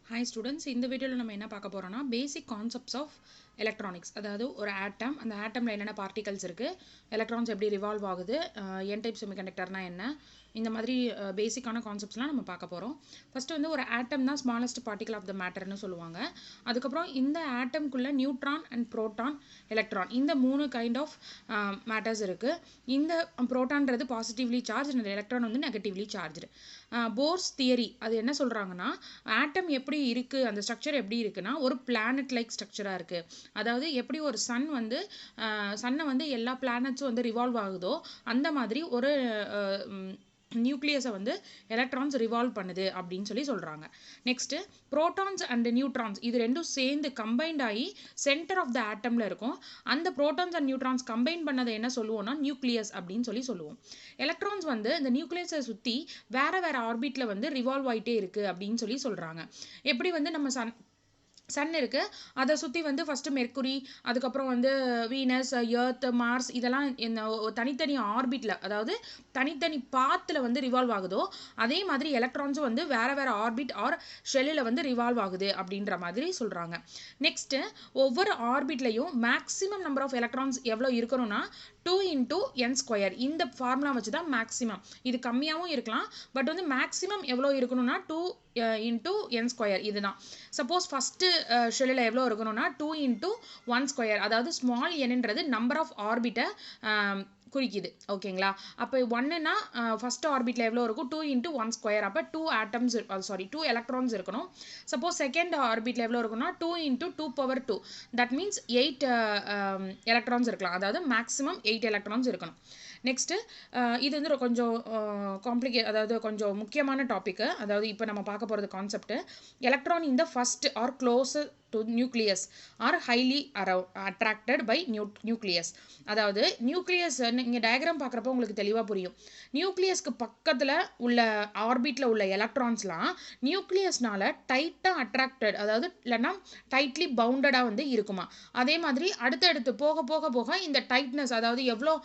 Hi students, இந்த வீடியோல நம்ம என்ன பார்க்க போறோம்னா basic concepts of electronics. அதாவது ஒரு atom, அந்த atomல என்னென்ன particles இருக்கு, electrons எப்படி revolve ஆகுது, n type semiconductorனா என்ன, இந்த மாதிரி பேசிக்கான கான்செப்ட்ஸ்லாம் நம்ம பார்க்க போறோம். ஃபர்ஸ்ட் வந்து ஒரு atom தான் smallest particle of the matterன்னு சொல்லுவாங்க. அதுக்கப்புறம் இந்த atomக்குள்ள நியூட்ரான் அண்ட் புரோட்டான், எலக்ட்ரான் இந்த மூணு கைண்ட் ஆஃப் மேட்டர்ஸ் இருக்கு. இந்த புரோட்டான்றது பாசிட்டிவ்லி சார்ஜ் அண்ட் எலக்ட்ரான் வந்து நெகட்டிவ்லி சார்ஜ்டு. போர்ஸ் தியரி அது என்ன சொல்றாங்கன்னா, ஆட்டம் எப்படி இருக்கு, அந்த ஸ்ட்ரக்சர் எப்படி இருக்குன்னா ஒரு பிளானட் லைக் ஸ்ட்ரக்சரா இருக்கு. அதாவது எப்படி ஒரு சன் வந்து சன்னை வந்து எல்லா பிளானட்ஸும் வந்து ரிவால்வ் ஆகுதோ அந்த மாதிரி ஒரு நியூக்ளியஸை வந்து எலக்ட்ரான்ஸ் ரிவால்வ் பண்ணுது அப்படின்னு சொல்லி சொல்றாங்க. நெக்ஸ்ட் புரோட்டான்ஸ் அண்ட் நியூட்ரான்ஸ் இது ரெண்டும் சேர்ந்து கம்பைன்ட் ஆகி சென்டர் ஆஃப் த ஆட்டம்ல இருக்கும். அந்த புரோட்டான்ஸ் அண்ட் நியூட்ரான்ஸ் கம்பைன் பண்ணதை என்ன சொல்லுவோம்னா நியூக்ளியஸ் அப்படின்னு சொல்லி சொல்லுவோம். எலக்ட்ரான்ஸ் வந்து இந்த நியூக்ளியஸை சுற்றி வேற வேற ஆர்பிட்ல வந்து ரிவால்வ் ஆகிட்டே இருக்கு அப்படின்னு சொல்லி சொல்றாங்க. எப்படி வந்து நம்ம சன் இருக்கு, அதை சுற்றி வந்து ஃபர்ஸ்ட் மெர்க்குரி, அதுக்கப்புறம் வந்து வீனஸ், எர்த், மார்ஸ் இதெல்லாம் தனித்தனி ஆர்பிட்ல, அதாவது தனித்தனி பாத்தில் வந்து ரிவால்வ் ஆகுதோ அதே மாதிரி எலக்ட்ரான்ஸும் வந்து வேற வேற ஆர்பிட் ஆர் ஷெல்லில் வந்து ரிவால்வ் ஆகுது அப்படின்ற மாதிரி சொல்றாங்க. நெக்ஸ்ட் ஒவ்வொரு ஆர்பிட்லையும் மேக்ஸிமம் நம்பர் ஆஃப் எலக்ட்ரான்ஸ் எவ்வளோ இருக்கணும்னா 2 into n². இந்த ஃபார்முலா வச்சு தான் மேக்ஸிமம். இது கம்மியாகவும் இருக்கலாம், பட் வந்து மேக்ஸிமம் எவ்வளோ இருக்கணும்னா 2 into n². இதுதான். சப்போஸ் ஃபர்ஸ்ட் ஷெல்லில் எவ்வளோ இருக்கணும்னா 2 into 1². அதாவது ஸ்மால் nன்றது நம்பர் ஆஃப் ஆர்பிட்டை குறிக்குது. ஓகேங்களா? அப்போ 1ன்னா ஃபர்ஸ்ட் ஆர்பிட்ல எவ்வளோ இருக்கும் 2 into 1². அப்போ 2 எலக்ட்ரான்ஸ் இருக்கணும். சப்போஸ் செகண்ட் ஆர்பிட்ல எவ்வளோ இருக்குன்னா 2 into 2^2. தட் மீன்ஸ் 8 எலக்ட்ரான்ஸ் இருக்கலாம். அதாவது மேக்ஸிமம் 8 எலக்ட்ரான்ஸ் இருக்கணும். நெக்ஸ்ட் இது வந்து கொஞ்சம் அதாவது கொஞ்சம் முக்கியமான டாபிக். அதாவது இப்போ நம்ம பார்க்க போகிறது கான்செப்ட் எலக்ட்ரான் இந்த first are close to nucleus are highly attracted by nucleus. அதாவது நியூக்ளியஸ் நீங்க டயக்ராம் பார்க்குறப்போ உங்களுக்கு தெளிவாக புரியும். நியூக்ளியஸ்க்கு பக்கத்தில் உள்ள ஆர்பிட்ல உள்ள எலக்ட்ரான்ஸ்லாம் நியூக்ளியஸ்னால டைட்டாக அட்ராக்டட், அதாவது இல்லைன்னா டைட்லி பவுண்டடாக வந்து இருக்குமா. அதே மாதிரி அடுத்தடுத்து போக போக போக இந்த டைட்னஸ், அதாவது எவ்வளோ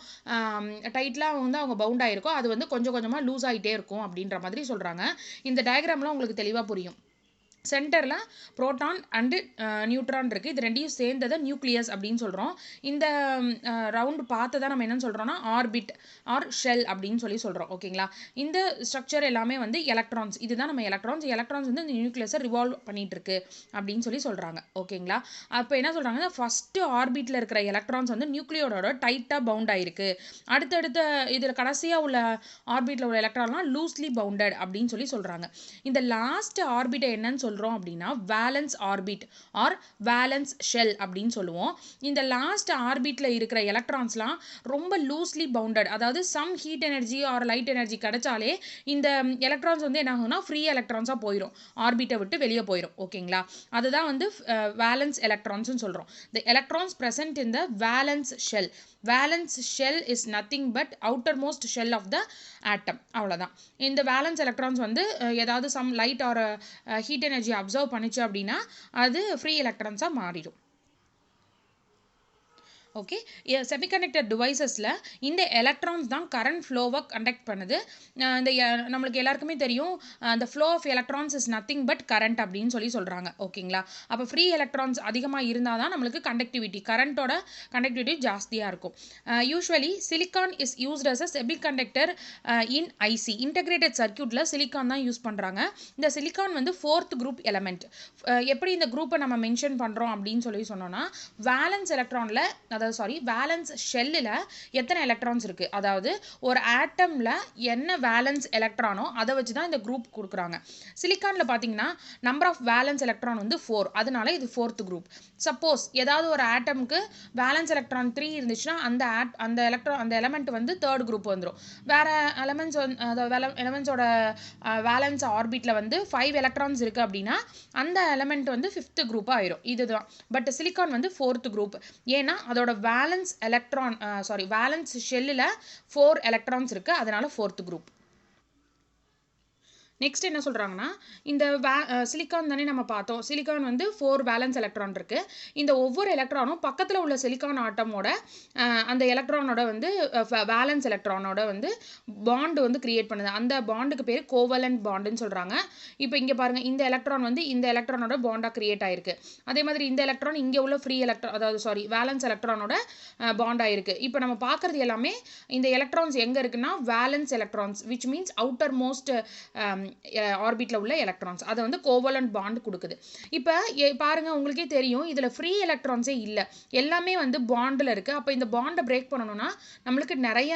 டைட்லாம் வந்து அவங்க பவுண்ட் ஆயிருக்கோ அது வந்து கொஞ்சம் கொஞ்சமாக லூஸ் ஆகிட்டே இருக்கும் அப்படின்ற மாதிரி சொல்கிறாங்க. இந்த டயக்ராம்லாம் உங்களுக்கு தெளிவாக புரியும். சென்டரில் புரோட்டான் அண்டு நியூட்ரான் இருக்குது. இது ரெண்டையும் சேர்ந்ததை நியூக்ளியஸ் அப்படின்னு சொல்கிறோம். இந்த ரவுண்டு பார்த்து தான் நம்ம என்னன்னு சொல்கிறோம்னா ஆர்பிட் ஆர் ஷெல் அப்படின்னு சொல்லி சொல்கிறோம். ஓகேங்களா? இந்த ஸ்ட்ரக்சர் எல்லாமே வந்து எலக்ட்ரான்ஸ். இதுதான் நம்ம எலக்ட்ரான்ஸ் வந்து இந்த நியூக்ளியஸை ரிவால்வ் பண்ணிட்டு இருக்கு அப்படின்னு சொல்லி சொல்கிறாங்க. ஓகேங்களா? அப்போ என்ன சொல்கிறாங்கன்னா ஃபர்ஸ்ட் ஆர்பிட்டில் இருக்கிற எலக்ட்ரான்ஸ் வந்து நியூக்ளியோட டைட்டாக பவுண்ட் ஆயிருக்கு. அடுத்தடுத்த இதில் கடைசியாக உள்ள ஆர்பிட்டில் உள்ள எலக்ட்ரான்லாம் லூஸ்லி பவுண்டட் அப்படின்னு சொல்லி சொல்கிறாங்க. இந்த லாஸ்ட் ஆர்பிட்டை என்னன்னு சொல்றோம் அப்படின்னா valence orbit or valence shell அப்படின்னு சொல்லுவோம். இந்த லாஸ்ட் ஆர்பிட்ல இருக்கிற எலக்ட்ரான்ஸ்லாம் ரொம்ப லூஸ்லி பவுண்டட், அதாவது some heat energy or light energy கிடைச்சாலே இந்த எலக்ட்ரான்ஸ் வந்து என்ன ஆகும்னா ஃப்ரீ எலக்ட்ரான்ஸா போயிடும், ஆர்பிட்டை விட்டு வெளியே போயிடும். ஓகேங்களா? அதுதான் வந்து வேலன்ஸ் எலக்ட்ரான்ஸ்னு சொல்றோம். the electrons present in the valence shell. valence shell is nothing but outermost shell of the atom. அவ்வளவுதான். இந்த வேலன்ஸ் எலக்ட்ரான்ஸ் வந்து ஏதாவது some light or heat energy absorb பண்ணிச்சு அப்படின்னா அது ஃப்ரீ எலக்ட்ரான்ஸாக மாறிடும். ஓகே, செமிகண்டக்டர் டிவைசஸில் இந்த எலக்ட்ரான்ஸ் தான் கரண்ட் ஃப்ளோவை கண்டக்ட் பண்ணுது. இந்த நம்மளுக்கு எல்லாருக்குமே தெரியும் the flow of electrons is nothing but current அப்படின்னு சொல்லி சொல்கிறாங்க. ஓகேங்களா? அப்போ ஃப்ரீ எலக்ட்ரான்ஸ் அதிகமாக இருந்தால் தான் நம்மளுக்கு கண்டக்டிவிட்டி, கரண்ட்டோட கண்டக்டிவிட்டி ஜாஸ்தியாக இருக்கும். Usually silicon is used as a semiconductor in IC. Integrated சர்க்யூட்டில் சிலிக்கான் தான் யூஸ் பண்ணுறாங்க. இந்த சிலிக்கான் வந்து 4th குரூப் எலமெண்ட். எப்படி இந்த குரூப்பை நம்ம மென்ஷன் பண்ணுறோம் அப்படின்னு சொல்லி சொன்னோன்னா வேலன்ஸ் எலக்ட்ரானில், அதாவது வேலன்ஸ் ஷெல்லில் எத்தனை எலக்ட்ரான்ஸ் இருக்குது, அதாவது ஒரு ஆட்டமில் என்ன வேலன்ஸ் எலக்ட்ரானோ அதை வச்சு தான் இந்த குரூப் கொடுக்குறாங்க. சிலிக்கானில் பார்த்தீங்கன்னா நம்பர் ஆஃப் வேலன்ஸ் எலக்ட்ரான் வந்து 4, அதனால இது 4th குரூப். சப்போஸ் ஏதாவது ஒரு ஆட்டமுக்கு வேலன்ஸ் எலக்ட்ரான் 3 இருந்துச்சுன்னா அந்த எலமெண்ட் வந்து 3rd குரூப் வந்துடும். வேற எலமெண்ட்ஸோட வேலன்ஸ் ஆர்பிட்ல வந்து 5 எலக்ட்ரான்ஸ் இருக்குது அப்படின்னா அந்த எலமெண்ட் வந்து 5th குரூப் ஆயிரும். இதுதான். பட் சிலிக்கான் வந்து 4th குரூப். ஏன்னா அதோட வேலன்ஸ் ஷெல்லில் 4 எலக்ட்ரான்ஸ் இருக்குது, அதனால 4th குரூப். நெக்ஸ்ட் என்ன சொல்கிறாங்கன்னா, இந்த சிலிக்கான் தானே நம்ம பார்த்தோம். சிலிக்கான் வந்து 4 வேலன்ஸ் எலக்ட்ரான் இருக்குது. இந்த ஒவ்வொரு எலக்ட்ரானும் பக்கத்தில் உள்ள சிலிக்கான் ஆட்டமோட அந்த எலக்ட்ரானோட வந்து வேலன்ஸ் எலக்ட்ரானோட வந்து பாண்டு வந்து கிரியேட் பண்ணுது. அந்த பாண்டுக்கு பேர் கோவலண்ட் பாண்டுன்னு சொல்கிறாங்க. இப்போ இங்கே பாருங்கள், இந்த எலக்ட்ரான் வந்து இந்த எலக்ட்ரானோட பாண்டாக கிரியேட் ஆயிருக்கு. அதே மாதிரி இந்த எலக்ட்ரான் இங்கே உள்ள ஃப்ரீ எலக்ட்ரான், அதாவது வேலன்ஸ் எலக்ட்ரானோட பாண்ட் ஆயிருக்கு. இப்போ நம்ம பார்க்குறது எல்லாமே இந்த எலக்ட்ரான்ஸ் எங்கே இருக்குன்னா valence electrons, which means outermost ஆர்பிட்ல உள்ள எலக்ட்ரான்ஸ். அதை வந்து கோவலண்ட் பாண்ட் கொடுக்குது. இப்போ பாருங்க, உங்களுக்கே தெரியும் இதில் ஃப்ரீ எலக்ட்ரான்ஸே இல்லை, எல்லாமே வந்து பாண்டில் இருக்குது. அப்போ இந்த பாண்டை பிரேக் பண்ணணும்னா நம்மளுக்கு நிறைய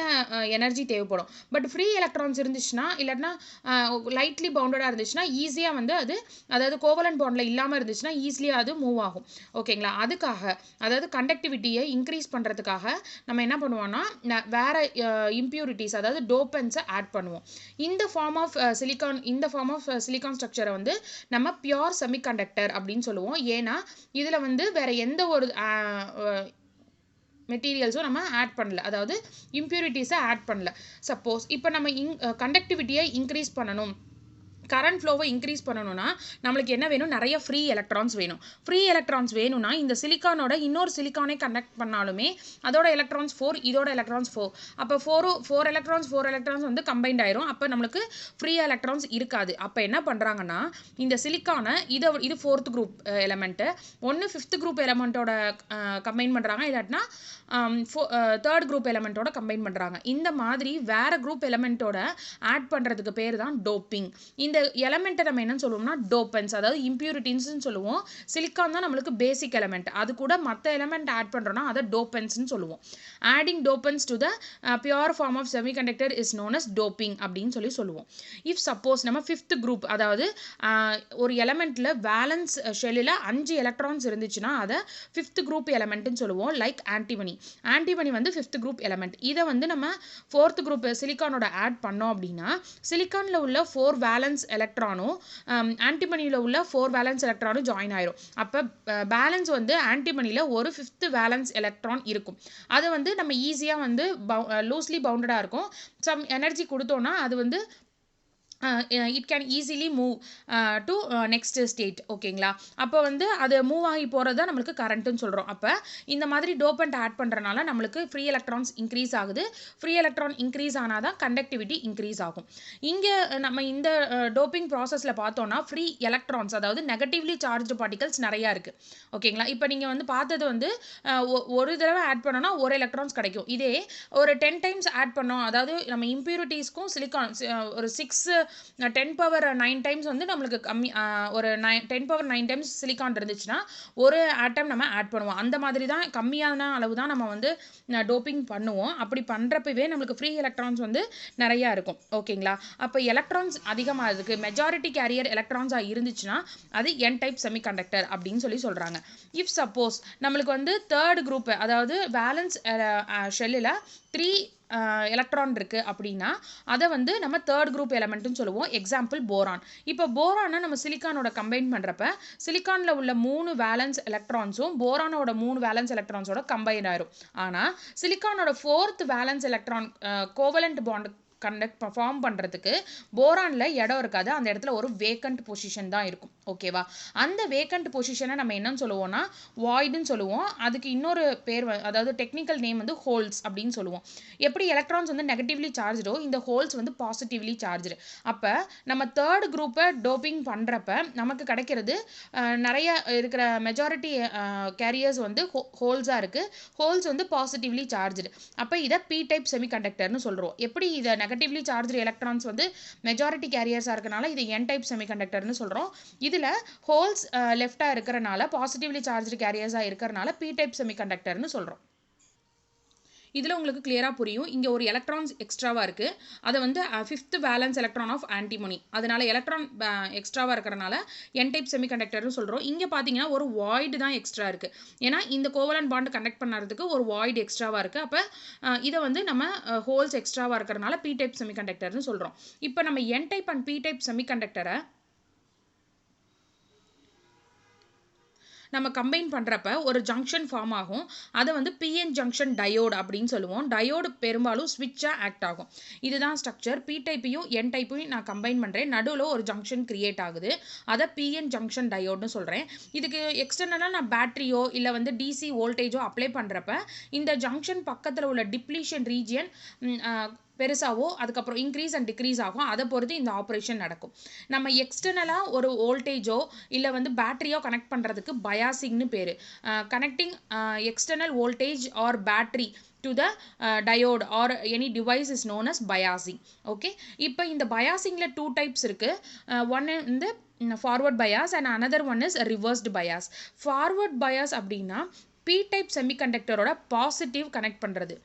எனர்ஜி தேவைப்படும். பட் ஃப்ரீ எலக்ட்ரான்ஸ் இருந்துச்சுன்னா, இல்லைன்னா லைட்லி பவுண்டடாக இருந்துச்சுன்னா ஈஸியாக வந்து அது, அதாவது கோவலண்ட் பாண்டில் இல்லாமல் இருந்துச்சுன்னா ஈஸியாக அது மூவ் ஆகும். ஓகேங்களா? அதுக்காக, அதாவது கண்டக்டிவிட்டியை இன்க்ரீஸ் பண்ணுறதுக்காக நம்ம என்ன பண்ணுவோம்னா வேற இம்பியூரிட்டிஸ், அதாவது டோப்பன்ஸை ஆட் பண்ணுவோம். இந்த ஃபார்ம் ஆஃப் சிலிக்கான் ஸ்ட்ரக்சரை வந்து நம்ம பியூர் செமிகண்டக்டர் அப்படின்னு சொல்லுவோம். ஏன்னா இதில் வந்து வேற எந்த ஒரு மெட்டீரியல்ஸும் நம்ம ஆட் பண்ணல, அதாவது இம்பியூரிட்டிஸை ஆட் பண்ணல. சப்போஸ் இப்போ நம்ம கண்டக்டிவிட்டியை இன்க்ரீஸ் பண்ணணும், கரண்ட் ஃப்ளோவை இன்க்ரீஸ் பண்ணணும்னா நம்மளுக்கு என்ன வேணும்? நிறைய ஃப்ரீ எலக்ட்ரான்ஸ் வேணும். ஃப்ரீ எலக்ட்ரான்ஸ் வேணும்னா இந்த சிலிக்கானோட இன்னொரு சிலிக்கானை கனெக்ட் பண்ணாலுமே அதோட எலக்ட்ரான்ஸ் 4, இதோட எலக்ட்ரான்ஸ் 4. அப்போ 4 எலக்ட்ரான்ஸ் வந்து கம்பைண்ட் ஆயிரும். அப்போ நம்மளுக்கு ஃப்ரீ எலக்ட்ரான்ஸ் இருக்காது. அப்போ என்ன பண்ணுறாங்கன்னா, இந்த சிலிக்கானை இது 4th குரூப் எலமெண்ட்டு, ஒன்று 5th குரூப் எலமெண்ட்டோட கம்பைன் பண்ணுறாங்க, இல்லாட்டினா 3rd குரூப் எலமெண்ட்டோட கம்பைன் பண்ணுறாங்க. இந்த மாதிரி வேற குரூப் எலமெண்ட்டோட ஆட் பண்ணுறதுக்கு பேர் தான் டோப்பிங். இந்த எலமெண்ட்டை நம்ம என்னன்னு சொல்லுவோம்னா டோப்பன்ஸ், அதாவது இம்பியூரிட்டிஸ்ன்னு சொல்லுவோம். சிலிக்கான் தான் நம்மளுக்கு பேசிக் எலமெண்ட், அது கூட மற்ற எலமெண்ட் ஆட் பண்ணுறோம்னா அதை டோப்பன்ஸ்ன்னு சொல்லுவோம். Adding dopants to the pure form of semiconductor is known as doping அப்படின்னு சொல்லுவோம். இஃப் சப்போஸ் நம்ம 5th குரூப், அதாவது ஒரு எலமெண்ட்டில் வேலன்ஸ் ஷெல்லில் 5 எலக்ட்ரான்ஸ் இருந்துச்சுன்னா அதை 5th குரூப் எலமெண்ட்னு சொல்லுவோம். லைக் ஆன்டிமனி வந்து 5th குரூப் எலமெண்ட். இதை வந்து நம்ம 4th குரூப் சிலிக்கானோட ஆட் பண்ணோம் அப்படின்னா சிலிக்கானில் உள்ள 4 வேலன்ஸ் எலக்ட்ரானும் ஆன்டிமனியில் உள்ள 4 வேலன்ஸ் எலக்ட்ரானும் ஜாயின் ஆயிரும். அப்போ பேலன்ஸ் வந்து ஆன்டிமனியில் ஒரு 5th வேலன்ஸ் எலக்ட்ரான் இருக்கும். அது வந்து நம்ம ஈஸியாக வந்து லூஸ்லி பவுண்டடாக இருக்கும். சம் எனர்ஜி கொடுத்தோன்னா அது வந்து it can easily move to next state. ஓகேங்களா? அப்போ வந்து அது மூவ் ஆகி போகிறது தான் நம்மளுக்கு கரண்ட்டுன்னு சொல்கிறோம். அப்போ இந்த மாதிரி டோப்பன்ட் ஆட் பண்ணுறனால நம்மளுக்கு ஃப்ரீ எலக்ட்ரான்ஸ் இன்க்ரீஸ் ஆகுது. ஃப்ரீ எலக்ட்ரான் இன்க்ரீஸ் ஆனால் தான் கண்டக்டிவிட்டி இன்க்ரீஸ் ஆகும். இங்கே நம்ம இந்த டோப்பிங் ப்ராசஸில் பார்த்தோன்னா ஃப்ரீ எலக்ட்ரான்ஸ், அதாவது நெகட்டிவ்லி சார்ஜ்டு பார்ட்டிகல்ஸ் நிறையா இருக்குது. ஓகேங்களா? இப்போ நீங்கள் வந்து பார்த்தது வந்து ஒரு தடவை ஆட் பண்ணோன்னா ஒரு எலக்ட்ரான்ஸ் கிடைக்கும். இதே ஒரு 10 டைம்ஸ் ஆட் பண்ணோம், அதாவது நம்ம இம்பியூரிட்டிஸ்க்கும் சிலிக்கான் ஒரு 10⁻⁹ டைம்ஸ் வந்து நம்மளுக்கு கம்மி, ஒரு 10⁻⁹ டைம்ஸ் சிலிக்கான் இருந்துச்சுன்னா ஒரு ஆட்டம் நம்ம ஆட் பண்ணுவோம். அந்த மாதிரி தான் கம்மியான அளவு தான் நம்ம வந்து டோப்பிங் பண்ணுவோம். அப்படி பண்ணுறப்பவே நம்மளுக்கு ஃப்ரீ எலக்ட்ரான்ஸ் வந்து நிறையா இருக்கும். ஓகேங்களா? அப்போ எலக்ட்ரான்ஸ் அதிகமாக இருக்குது, மெஜாரிட்டி கேரியர் எலக்ட்ரான்ஸாக இருந்துச்சுன்னா அது என் டைப் செமிகண்டக்டர் அப்படின்னு சொல்கிறாங்க. இஃப் சப்போஸ் நம்மளுக்கு வந்து 3rd குரூப், அதாவது வேலன்ஸ் ஷெல்லில் 3 எலக்ட்ரான் இருக்குது அப்படின்னா அதை வந்து நம்ம 3rd குரூப் எலமெண்ட்னு சொல்லுவோம். Example boron. இப்போ போரானை நம்ம சிலிக்கானோட கம்பைன் பண்ணுறப்ப சிலிக்கானில் உள்ள 3 வேலன்ஸ் எலக்ட்ரான்ஸும் போரானோட 3 வேலன்ஸ் எலக்ட்ரான்ஸோட கம்பைன் ஆயிரும். ஆனால் சிலிக்கானோட 4th valence electron covalent bond form பண்ணுறதுக்கு போரானில் இடம் இருக்காது. அந்த இடத்துல ஒரு வேக்கண்ட் பொசிஷன் தான் இருக்கும். ஓகேவா? அந்த வேக்கண்ட் பொசிஷனை நம்ம என்னன்னு சொல்லுவோம்னா வாய்டுன்னு சொல்லுவோம். அதுக்கு இன்னொரு பேர், அதாவது டெக்னிக்கல் நேம் வந்து ஹோல்ஸ் அப்படின்னு சொல்லுவோம். எப்படி எலக்ட்ரான்ஸ் வந்து நெகட்டிவ்லி சார்ஜோ, இந்த ஹோல்ஸ் வந்து பாசிட்டிவ்லி சார்ஜு. அப்போ நம்ம 3rd குரூப்பை டோப்பிங் பண்ணுறப்ப நமக்கு கிடைக்கிறது நிறைய இருக்கிற மெஜாரிட்டி கேரியர்ஸ் வந்து ஹோல்ஸாக இருக்குது. ஹோல்ஸ் வந்து பாசிட்டிவ்லி சார்ஜு. அப்போ இதை பி டைப் செமிகண்டக்டர்னு சொல்கிறோம். எப்படி இதை நெகட்டிவ்லி சார்ஜ் எலக்ட்ரான்ஸ் வந்து மெஜாரிட்டி கேரியர்ஸாக இருக்கனால இது என் டைப் செமிகண்டக்டர்னு சொல்கிறோம். இதில் ஹோல்ஸ் லெஃப்டாக இருக்கிறனால, பாசிட்டிவ்லி சார்ஜ் கேரியர்ஸாக இருக்கிறனால பி டைப் செமிகண்டக்டர்னு சொல்கிறோம். இதில் உங்களுக்கு கிளியராக புரியும். இங்கே ஒரு எலக்ட்ரான்ஸ் எக்ஸ்ட்ராவாக இருக்குது, அதை வந்து 5th valence electron of antimony, அதனால் எலக்ட்ரான் எக்ஸ்ட்ராவாக இருக்கிறனால என் டைப் செமிகண்டக்டர்னு சொல்கிறோம். இங்கே பார்த்தீங்கன்னா ஒரு வாய்டு தான் எக்ஸ்ட்ரா இருக்குது. ஏன்னா இந்த கோவலண்ட் பாண்ட் கனெக்ட் பண்ணுறதுக்கு ஒரு வாய்டு எக்ஸ்ட்ராவாக இருக்குது. அப்போ இதை வந்து நம்ம ஹோல்ஸ் எக்ஸ்ட்ராவாக இருக்கிறனால பி டைப் செமிகண்டக்டர்னு சொல்கிறோம். இப்போ நம்ம n type and p type செமிகண்டக்டரை நம்ம கம்பைன் பண்ணுறப்ப ஒரு ஜங்ஷன் ஃபார்ம் ஆகும். அதை வந்து பிஎன் ஜங்ஷன் டயோடு அப்படின்னு சொல்லுவோம். டயோடு பெரும்பாலும் ஸ்விட்சாக ஆக்ட் ஆகும். இதுதான் ஸ்ட்ரக்சர். பி டைப்பையும் என் டைப்பையும் நான் கம்பைன் பண்ணுறேன். நடுவில் ஒரு ஜங்ஷன் கிரியேட் ஆகுது. அதை பிஎன் ஜங்ஷன் டயோடுன்னு சொல்கிறேன். இதுக்கு எக்ஸ்டர்னலாக நான் பேட்டரியோ இல்லை வந்து டிசி வோல்டேஜோ அப்ளை பண்ணுறப்ப இந்த ஜங்ஷன் பக்கத்தில் உள்ள டிப்ளீஷன் ரீஜியன் பெருசாவோ அதுக்கப்புறம் இன்க்ரீஸ் அண்ட் டிக்ரீஸ் ஆகும். அதை பொறுத்து இந்த ஆப்ரேஷன் நடக்கும். நம்ம எக்ஸ்டர்னலாக ஒரு வோல்டேஜோ இல்லை வந்து பேட்டரியோ கனெக்ட் பண்ணுறதுக்கு பயாசிங்னு பேர். Connecting external voltage or battery to the diode or any device is known as biasing. Okay, இப்போ இந்த biasingல two types இருக்கு. One இந்த forward bias and another one is reversed bias. Forward bias அப்படின்னா p type semiconductorோட positive connect பண்ணுறது.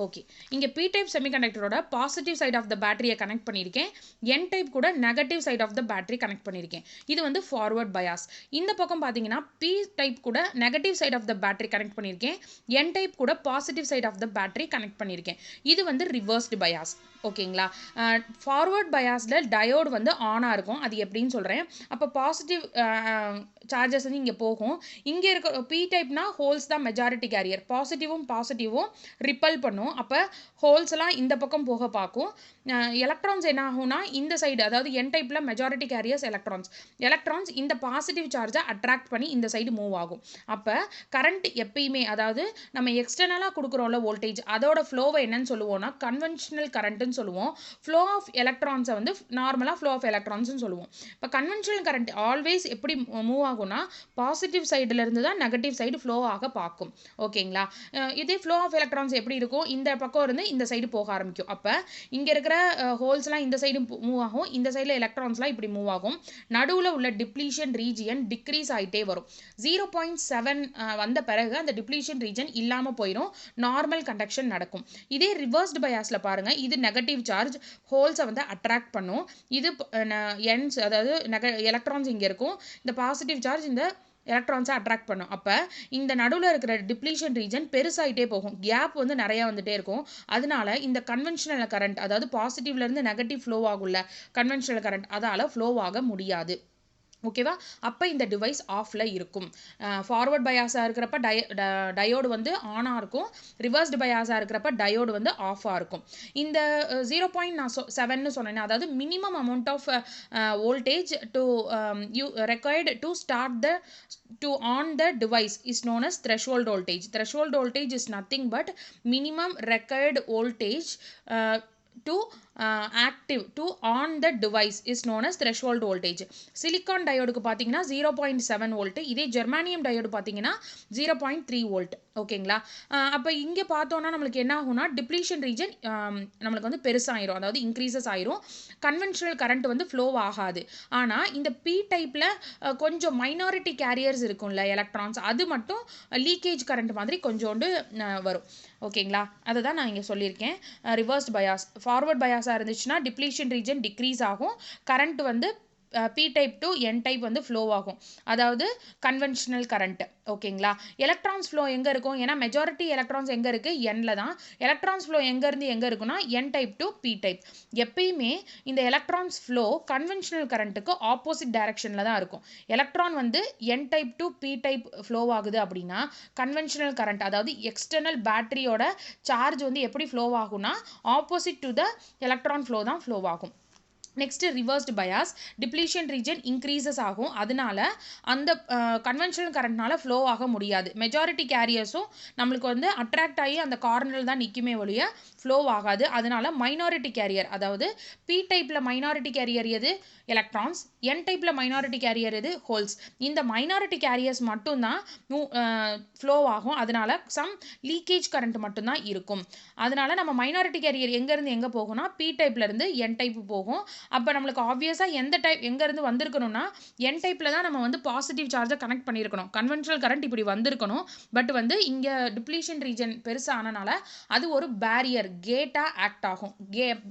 Okay, இங்கே p type செமிகண்டக்டரோட positive side of the battery connect பண்ணியிருக்கேன். என் டைப் கூட negative side of the battery connect பண்ணியிருக்கேன். இது வந்து ஃபார்வர்ட் பயாஸ். இந்த பக்கம் பார்த்தீங்கன்னா பி டைப் கூட negative side of the battery connect பண்ணியிருக்கேன். என் டைப் கூட positive side of the battery connect பண்ணியிருக்கேன். இது வந்து ரிவர்ஸ்டு பயாஸ். ஓகேங்களா? ஃபார்வர்ட் பயாஸில் டயோடு வந்து ஆனாக இருக்கும். அது எப்படின்னு சொல்கிறேன். அப்போ பாசிட்டிவ் சார்ஜஸ் வந்து இங்கே போகும். இங்கே இருக்க பி டைப்னா ஹோல்ஸ் தான் மெஜாரிட்டி கேரியர். பாசிட்டிவும் ரிப்பல் பண்ணும். அப்போ ஹோல்ஸ் எல்லாம் இந்த பக்கம் போக பார்க்கும். எலக்ட்ரான்ஸ் என்ன ஆகும்னா இந்த சைடு, அதாவது என் டைப்பில் மெஜாரிட்டி கேரியர்ஸ் எலக்ட்ரான்ஸ் இந்த பாசிட்டிவ் சார்ஜை அட்ராக்ட் பண்ணி இந்த சைடு மூவ் ஆகும். அப்போ கரண்ட் எப்பயுமே, அதாவது நம்ம எக்ஸ்டர்னலாக கொடுக்குறோம்ல வோல்டேஜ், அதோட ஃப்ளோவை என்னன்னு சொல்லுவோம்னா கன்வென்ஷனல் கரண்ட்னு சொல்லுவோம். ஃப்ளோ ஆஃப் எலக்ட்ரான்ஸை வந்து நார்மலாக ஃப்ளோ ஆஃப் எலக்ட்ரான்ஸ்னு சொல்லுவோம். இப்போ கன்வென்ஷனல் கரண்ட் ஆல்வேஸ் எப்படி மூவ் ஆகும்னா பாசிட்டிவ் சைடுலேருந்து தான் நெகட்டிவ் சைடு ஃப்ளோ ஆக பார்க்கும். ஓகேங்களா? இதே ஃப்ளோ ஆஃப் எலக்ட்ரான்ஸ் எப்படி இருக்கும், இந்த பக்கம் இருந்து இந்த சைடு போக ஆரம்பிக்கும். அப்போ இங்கே இருக்கிற ஹோல்ஸ்லாம் இந்த சைடு மூவ் ஆகும், இந்த சைடில் எலக்ட்ரான்ஸ்லாம் இப்படி மூவ் ஆகும். நடுவில் உள்ள டிப்ளீஷன் ரீஜியன் டிக்ரீஸ் ஆகிட்டே வரும். 0.7 வந்த பிறகு அந்த டிப்ளீஷன் ரீஜன் இல்லாமல் போயிடும். நார்மல் கண்டக்ஷன் நடக்கும். இதே ரிவர்ஸ்டு பயாஸில் பாருங்கள், இது நெகட்டிவ் சார்ஜ் ஹோல்ஸை வந்து அட்ராக்ட் பண்ணும். இது என்ஸ், அதாவது எலக்ட்ரான்ஸ் இங்கே இருக்கும். இந்த பாசிட்டிவ் சார்ஜ் இந்த எலக்ட்ரான்ஸை அட்ராக்ட் பண்ணும். அப்போ இந்த நடுவில் இருக்கிற டிப்ளீஷன் ரீஜன் பெருசாகிட்டே போகும். கேப் வந்து நிறையா வந்துட்டே இருக்கும். அதனால இந்த கன்வென்ஷனல் கரண்ட், அதாவது பாசிட்டிவ்லேருந்து நெகட்டிவ் ஃப்ளோ ஆகும்ல கன்வென்ஷனல் கரண்ட், அதால் ஃப்ளோ ஆக முடியாது. ஓகேவா? அப்போ இந்த டிவைஸ் ஆஃபில் இருக்கும். ஃபார்வர்ட் பயாஸாக இருக்கிறப்ப டயோடு வந்து ஆனாக இருக்கும். ரிவர்ஸ்டு பயாஸாக இருக்கிறப்ப டயோடு வந்து ஆஃபாக இருக்கும். இந்த 0.7ன்னு சொன்னேன், அதாவது minimum amount of voltage to required to start to on the device is known as threshold voltage. Threshold voltage is nothing but minimum required voltage to active to on the device is known as threshold voltage. Silicon diode பார்த்தீங்கன்னா 0.7 volt. இதே ஜெர்மானியம் diode பார்த்தீங்கன்னா 0.3 volt. ஓகேங்களா? அப்போ இங்கே பார்த்தோன்னா நம்மளுக்கு என்ன ஆகும்னா டிப்ளீஷன் ரீஜன் நம்மளுக்கு வந்து பெருசாகிடும், அதாவது இன்க்ரீசஸ் ஆயிரும். கன்வென்ஷனல் கரண்ட் வந்து ஃப்ளோ ஆகாது. ஆனால் இந்த பி டைப்பில் கொஞ்சம் மைனாரிட்டி கேரியர்ஸ் இருக்கும்ல எலக்ட்ரான்ஸ், அது மட்டும் லீக்கேஜ் கரண்ட் மாதிரி கொஞ்சோண்டு வரும். ஓகேங்களா? அதை தான் நான் இங்கே சொல்லியிருக்கேன். Reversed bias. ஃபார்வர்ட் பயாஸாக இருந்துச்சுன்னா டிப்ளீஷன் ரீஜன் டிக்ரீஸ் ஆகும். கரண்ட் வந்து p type to n type வந்து ஃப்ளோ ஆகும், அதாவது கன்வென்ஷனல் கரண்ட். ஓகேங்களா? எலக்ட்ரான்ஸ் ஃப்ளோ எங்கே இருக்கும், ஏன்னா மெஜாரிட்டி எலக்ட்ரான்ஸ் எங்கே இருக்குது, என்ல தான். எலக்ட்ரான்ஸ் ஃப்ளோ எங்கேருந்து எங்கே இருக்குன்னா n type to p type. எப்பயுமே இந்த எலக்ட்ரான்ஸ் ஃப்ளோ கன்வென்ஷனல் கரண்ட்டுக்கு ஆப்போசிட் டைரக்ஷனில் தான் இருக்கும். எலக்ட்ரான் வந்து n type to p type flow ஆகுது அப்படின்னா கன்வென்ஷனல் கரண்ட், அதாவது எக்ஸ்டர்னல் பேட்டரியோட சார்ஜ் வந்து எப்படி ஃப்ளோ ஆகும்னா opposite to the electron flow தான் ஃப்ளோ ஆகும். Next reversed bias. Depletion region increases ஆகும். அதனால அந்த கன்வென்ஷனல் கரண்ட்னால ஃப்ளோ ஆக முடியாது. மெஜாரிட்டி கேரியர்ஸும் நம்மளுக்கு வந்து அட்ராக்ட் ஆகி அந்த கார்னரில் தான் நிற்குமே ஒழிய ஃப்ளோ ஆகாது. அதனால மைனாரிட்டி கேரியர், அதாவது பி டைப்பில் மைனாரிட்டி கேரியர் எது, எலக்ட்ரான்ஸ். என் டைப்பில் மைனாரிட்டி கேரியர் எது, ஹோல்ஸ். இந்த மைனாரிட்டி கேரியர்ஸ் மட்டும்தான் ஃப்ளோ ஆகும். அதனால சம் லீக்கேஜ் கரண்ட் மட்டும்தான் இருக்கும். அதனால நம்ம மைனாரிட்டி கேரியர் எங்கேருந்து எங்கே போகும்னா பி டைப்லேருந்து என் டைப்பு போகும். அப்போ நம்மளுக்கு ஆப்வியஸாக எந்த டைப் எங்கேருந்து வந்திருக்கணும்னா என் டைப்பில் தான் நம்ம வந்து பாசிட்டிவ் சார்ஜை கனெக்ட் பண்ணியிருக்கணும். கன்வென்ஷனல் கரண்ட் இப்படி வந்திருக்கணும். பட் வந்து இங்கே டிப்ளீஷன் ரீஜன் பெருசானனால அது ஒரு பேரியர் கேட்டாக ஆக்ட் ஆகும்.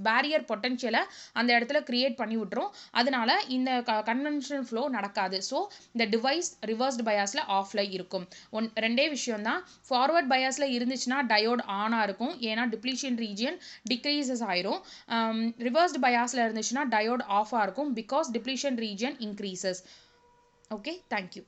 பேரியர் பொட்டன்ஷியலை அந்த இடத்துல கிரியேட் பண்ணி விட்டுரும். அதனால இந்த கன்வென்ஷனல் ஃப்ளோ நடக்காது. ஸோ இந்த டிவைஸ் ரிவர்ஸ்டு பயாஸில் ஆஃப்ல இருக்கும். ரெண்டே விஷயம் தான். ஃபார்வர்ட் பயாஸில் இருந்துச்சுன்னா டயோட் ஆனாக இருக்கும், ஏன்னா டிப்ளீஷன் ரீஜியன் டிக்ரீசஸ் ஆயிரும். ரிவர்ஸ்டு பயாஸில் இருந்துச்சுன்னா டயோட் ஆஃபாக இருக்கும், because depletion region increases. Okay, thank you.